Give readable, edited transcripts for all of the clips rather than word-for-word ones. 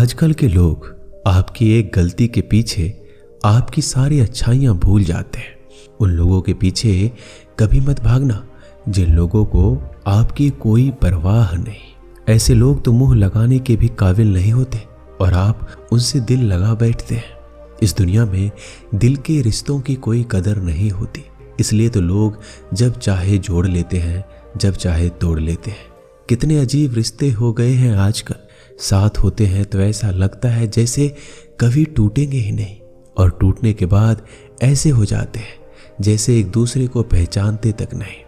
आजकल के लोग आपकी एक गलती के पीछे आपकी सारी अच्छाइयां भूल जाते हैं। उन लोगों के पीछे कभी मत भागना जिन लोगों को आपकी कोई परवाह नहीं। ऐसे लोग तो मुंह लगाने के भी काबिल नहीं होते और आप उनसे दिल लगा बैठते हैं। इस दुनिया में दिल के रिश्तों की कोई कदर नहीं होती, इसलिए तो लोग जब चाहे जोड़ लेते हैं, जब चाहे तोड़ लेते हैं। कितने अजीब रिश्ते हो गए हैं आजकल। साथ होते हैं तो ऐसा लगता है जैसे कभी टूटेंगे ही नहीं, और टूटने के बाद ऐसे हो जाते हैं जैसे एक दूसरे को पहचानते तक नहीं।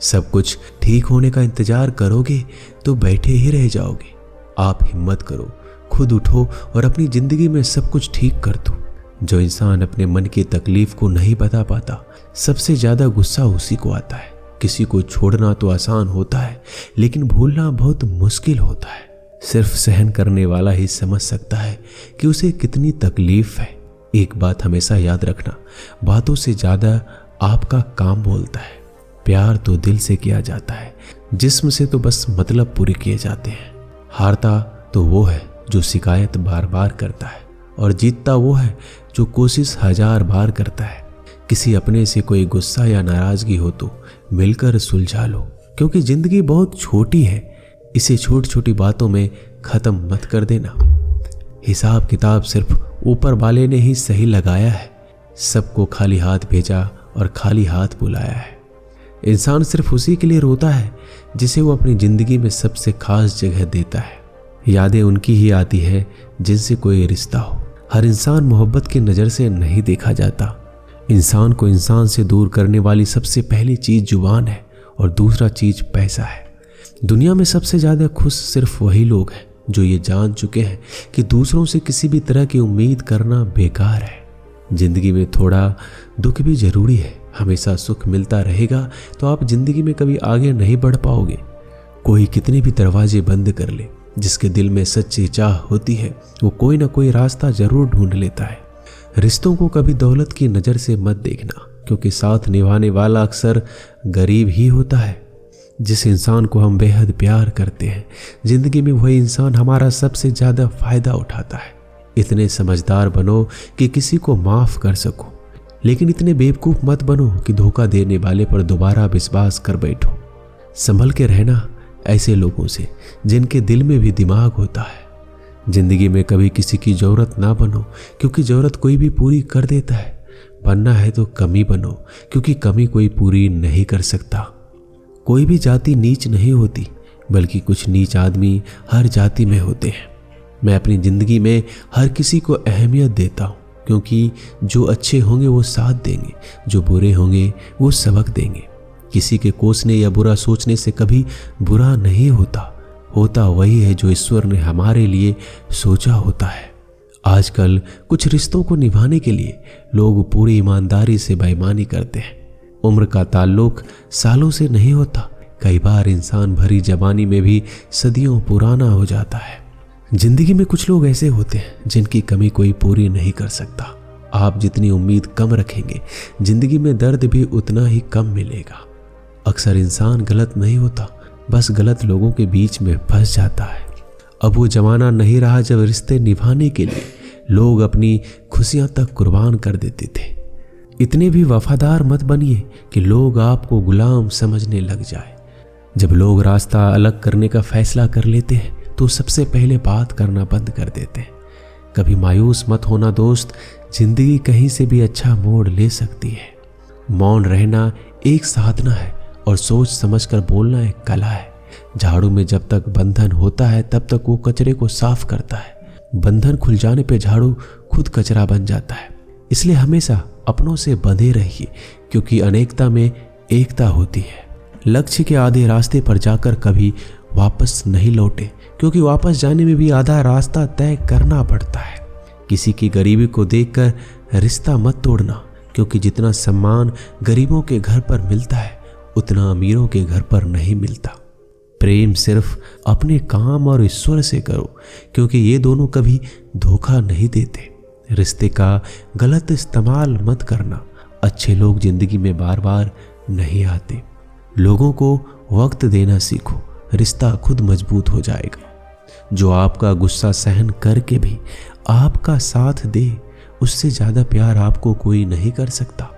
सब कुछ ठीक होने का इंतजार करोगे तो बैठे ही रह जाओगे। आप हिम्मत करो, खुद उठो और अपनी जिंदगी में सब कुछ ठीक कर दो। जो इंसान अपने मन की तकलीफ को नहीं बता पाता, सबसे ज्यादा गुस्सा उसी को आता है। किसी को छोड़ना तो आसान होता है, लेकिन भूलना बहुत मुश्किल होता है। सिर्फ सहन करने वाला ही समझ सकता है कि उसे कितनी तकलीफ है। एक बात हमेशा याद रखना, बातों से ज्यादा आपका काम बोलता है। प्यार तो दिल से किया जाता है, जिस्म से तो बस मतलब पूरे किए जाते हैं। हारता तो वो है जो शिकायत बार बार करता है, और जीतता वो है जो कोशिश 1000 बार करता है। किसी अपने से कोई गुस्सा या नाराजगी हो तो मिलकर सुलझा लो, क्योंकि जिंदगी बहुत छोटी है। इसे छोटी छोटी बातों में खत्म मत कर देना। हिसाब किताब सिर्फ ऊपर वाले ने ही सही लगाया है। सबको खाली हाथ भेजा और खाली हाथ बुलाया है। इंसान सिर्फ उसी के लिए रोता है जिसे वो अपनी जिंदगी में सबसे खास जगह देता है। यादें उनकी ही आती है जिनसे कोई रिश्ता हो। हर इंसान मोहब्बत की नज़र से नहीं देखा जाता। इंसान को इंसान से दूर करने वाली सबसे पहली चीज जुबान है, और दूसरा चीज पैसा है। दुनिया में सबसे ज्यादा खुश सिर्फ वही लोग हैं जो ये जान चुके हैं कि दूसरों से किसी भी तरह की उम्मीद करना बेकार है। जिंदगी में थोड़ा दुख भी जरूरी है। हमेशा सुख मिलता रहेगा तो आप जिंदगी में कभी आगे नहीं बढ़ पाओगे। कोई कितने भी दरवाजे बंद कर ले, जिसके दिल में सच्ची चाह होती है वो कोई ना कोई रास्ता जरूर ढूंढ लेता है। रिश्तों को कभी दौलत की नज़र से मत देखना, क्योंकि साथ निभाने वाला अक्सर गरीब ही होता है। जिस इंसान को हम बेहद प्यार करते हैं, जिंदगी में वही इंसान हमारा सबसे ज़्यादा फायदा उठाता है। इतने समझदार बनो कि किसी को माफ़ कर सको, लेकिन इतने बेवकूफ़ मत बनो कि धोखा देने वाले पर दोबारा विश्वास कर बैठो। संभल के रहना ऐसे लोगों से जिनके दिल में भी दिमाग होता है। जिंदगी में कभी किसी की ज़रूरत ना बनो, क्योंकि ज़रूरत कोई भी पूरी कर देता है। बनना है तो कमी बनो, क्योंकि कमी कोई पूरी नहीं कर सकता। कोई भी जाति नीच नहीं होती, बल्कि कुछ नीच आदमी हर जाति में होते हैं। मैं अपनी ज़िंदगी में हर किसी को अहमियत देता हूँ, क्योंकि जो अच्छे होंगे वो साथ देंगे, जो बुरे होंगे वो सबक देंगे। किसी के कोसने या बुरा सोचने से कभी बुरा नहीं होता। होता वही है जो ईश्वर ने हमारे लिए सोचा होता है। आजकल कुछ रिश्तों को निभाने के लिए लोग पूरी ईमानदारी से बेईमानी करते हैं। उम्र का ताल्लुक सालों से नहीं होता। कई बार इंसान भरी जवानी में भी सदियों पुराना हो जाता है। जिंदगी में कुछ लोग ऐसे होते हैं जिनकी कमी कोई पूरी नहीं कर सकता। आप जितनी उम्मीद कम रखेंगे, जिंदगी में दर्द भी उतना ही कम मिलेगा। अक्सर इंसान गलत नहीं होता, बस गलत लोगों के बीच में फंस जाता है। अब वो जमाना नहीं रहा जब रिश्ते निभाने के लिए लोग अपनी खुशियां तक कुर्बान कर देते थे। इतने भी वफादार मत बनिए कि लोग आपको गुलाम समझने लग जाए। जब लोग रास्ता अलग करने का फैसला कर लेते हैं तो सबसे पहले बात करना बंद कर देते हैं। कभी मायूस मत होना दोस्त, जिंदगी कहीं से भी अच्छा मोड़ ले सकती है। मौन रहना एक साधना है, और सोच समझकर बोलना एक कला है। झाड़ू में जब तक बंधन होता है तब तक वो कचरे को साफ करता है। बंधन खुल जाने पे झाड़ू खुद कचरा बन जाता है। इसलिए हमेशा अपनों से बंधे रहिए, क्योंकि अनेकता में एकता होती है। लक्ष्य के आधे रास्ते पर जाकर कभी वापस नहीं लौटे, क्योंकि वापस जाने में भी आधा रास्ता तय करना पड़ता है। किसी की गरीबी को देखकर रिश्ता मत तोड़ना, क्योंकि जितना सम्मान गरीबों के घर पर मिलता है उतना अमीरों के घर पर नहीं मिलता। प्रेम सिर्फ अपने काम और ईश्वर से करो, क्योंकि ये दोनों कभी धोखा नहीं देते। रिश्ते का गलत इस्तेमाल मत करना। अच्छे लोग जिंदगी में बार बार नहीं आते। लोगों को वक्त देना सीखो, रिश्ता खुद मजबूत हो जाएगा। जो आपका गुस्सा सहन करके भी आपका साथ दे, उससे ज़्यादा प्यार आपको कोई नहीं कर सकता।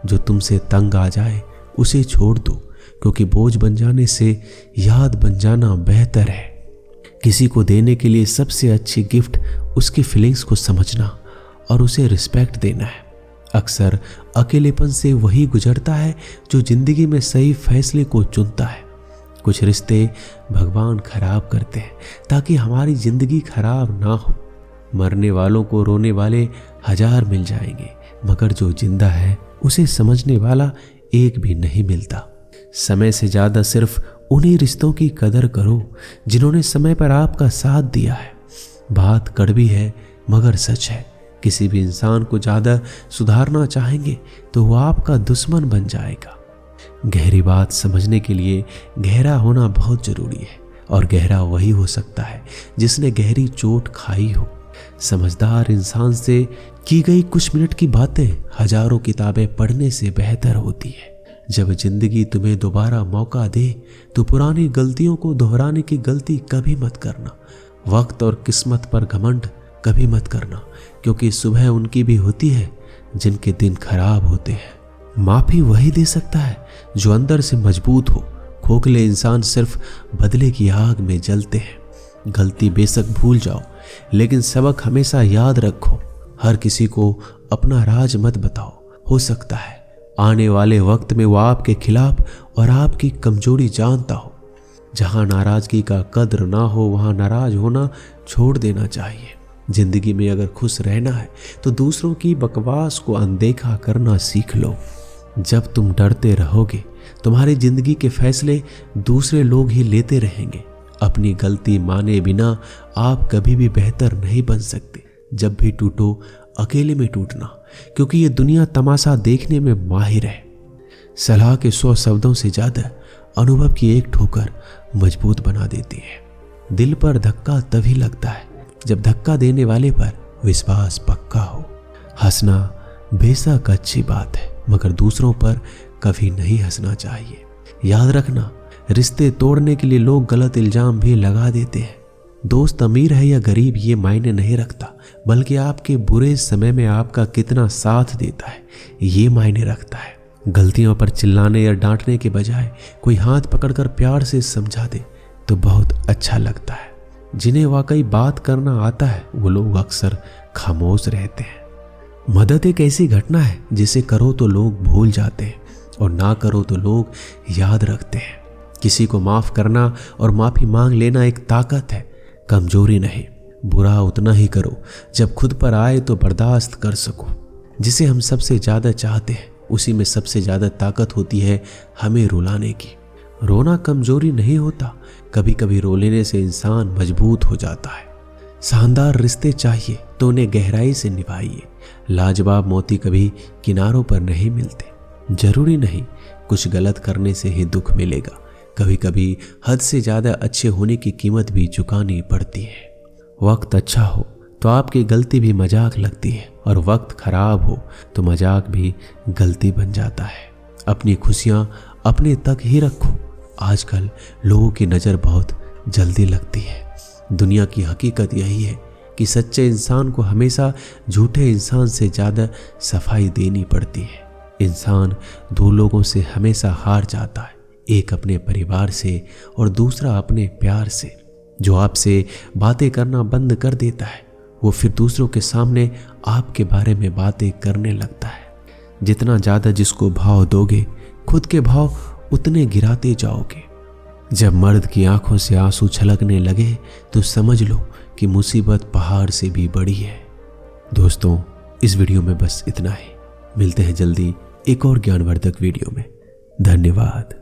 जो तुमसे तंग आ जाए उसे छोड़ दो, क्योंकि बोझ बन जाने से याद बन जाना बेहतर है। किसी को देने के लिए सबसे अच्छी गिफ्ट उसकी फीलिंग्स को समझना और उसे रिस्पेक्ट देना है। अक्सर अकेलेपन से वही गुजरता है जो जिंदगी में सही फैसले को चुनता है। कुछ रिश्ते भगवान खराब करते हैं ताकि हमारी जिंदगी खराब ना हो। मरने वालों को रोने वाले 1000 मिल जाएंगे, मगर जो जिंदा है उसे समझने वाला एक भी नहीं मिलता। समय से ज्यादा सिर्फ उन्हीं रिश्तों की कदर करो जिन्होंने समय पर आपका साथ दिया है। बात कड़वी है मगर सच है। किसी भी इंसान को ज्यादा सुधारना चाहेंगे तो वो आपका दुश्मन बन जाएगा। गहरी बात समझने के लिए गहरा होना बहुत जरूरी है, और गहरा वही हो सकता है जिसने गहरी चोट खाई हो। समझदार इंसान से की गई कुछ मिनट की बातें हजारों किताबें पढ़ने से बेहतर होती है। जब जिंदगी तुम्हें दोबारा मौका दे तो पुरानी गलतियों को दोहराने की गलती कभी मत करना। वक्त और किस्मत पर घमंड कभी मत करना, क्योंकि सुबह उनकी भी होती है जिनके दिन खराब होते हैं। माफी वही दे सकता है जो अंदर से मजबूत हो। खोखले इंसान सिर्फ बदले की आग में जलते हैं। गलती बेशक भूल जाओ, लेकिन सबक हमेशा याद रखो। हर किसी को अपना राज मत बताओ। हो सकता है आने वाले वक्त में वो आपके खिलाफ और आपकी कमजोरी जानता हो। जहां नाराजगी का कद्र ना हो वहां नाराज होना छोड़ देना चाहिए। जिंदगी में अगर खुश रहना है तो दूसरों की बकवास को अनदेखा करना सीख लो। जब तुम डरते रहोगे तुम्हारी जिंदगी के फैसले दूसरे लोग ही लेते रहेंगे। अपनी गलती माने बिना आप कभी भी बेहतर नहीं बन सकते। जब भी टूटो अकेले में टूटना, क्योंकि ये दुनिया तमाशा देखने में माहिर है। सलाह के 100 शब्दों से ज्यादा अनुभव की एक ठोकर मजबूत बना देती है। दिल पर धक्का तभी लगता है जब धक्का देने वाले पर विश्वास पक्का हो। हंसना बेशक अच्छी बात है, मगर दूसरों पर कभी नहीं हंसना चाहिए। याद रखना, रिश्ते तोड़ने के लिए लोग गलत इल्जाम भी लगा देते हैं। दोस्त अमीर है या गरीब ये मायने नहीं रखता, बल्कि आपके बुरे समय में आपका कितना साथ देता है ये मायने रखता है। गलतियों पर चिल्लाने या डांटने के बजाय कोई हाथ पकड़कर प्यार से समझा दे तो बहुत अच्छा लगता है। जिन्हें वाकई बात करना आता है वो लोग अक्सर खामोश रहते हैं। मदद एक ऐसी घटना है जिसे करो तो लोग भूल जाते हैं और ना करो तो लोग याद रखते हैं। किसी को माफ करना और माफी मांग लेना एक ताकत है, कमजोरी नहीं। बुरा उतना ही करो जब खुद पर आए तो बर्दाश्त कर सको। जिसे हम सबसे ज्यादा चाहते हैं उसी में सबसे ज्यादा ताकत होती है हमें रुलाने की। रोना कमजोरी नहीं होता, कभी कभी रो लेने से इंसान मजबूत हो जाता है। शानदार रिश्ते चाहिए तो उन्हें गहराई से निभाइए। लाजवाब मोती कभी किनारों पर नहीं मिलते। जरूरी नहीं कुछ गलत करने से ही दुख मिलेगा, कभी कभी हद से ज्यादा अच्छे होने की कीमत भी चुकानी पड़ती है। वक्त अच्छा हो तो आपकी गलती भी मजाक लगती है, और वक्त खराब हो तो मजाक भी गलती बन जाता है। अपनी खुशियां अपने तक ही रखो। आजकल लोगों की नज़र बहुत जल्दी लगती है। दुनिया की हकीकत यही है कि सच्चे इंसान को हमेशा झूठे इंसान से ज़्यादा सफाई देनी पड़ती है। इंसान 2 लोगों से हमेशा हार जाता है, एक अपने परिवार से और दूसरा अपने प्यार से। जो आपसे बातें करना बंद कर देता है वो फिर दूसरों के सामने आपके बारे में बातें करने लगता है। जितना ज़्यादा जिसको भाव दोगे खुद के भाव उतने गिराते जाओगे। जब मर्द की आंखों से आंसू छलकने लगे तो समझ लो कि मुसीबत पहाड़ से भी बड़ी है। दोस्तों, इस वीडियो में बस इतना ही। मिलते हैं जल्दी एक और ज्ञानवर्धक वीडियो में। धन्यवाद।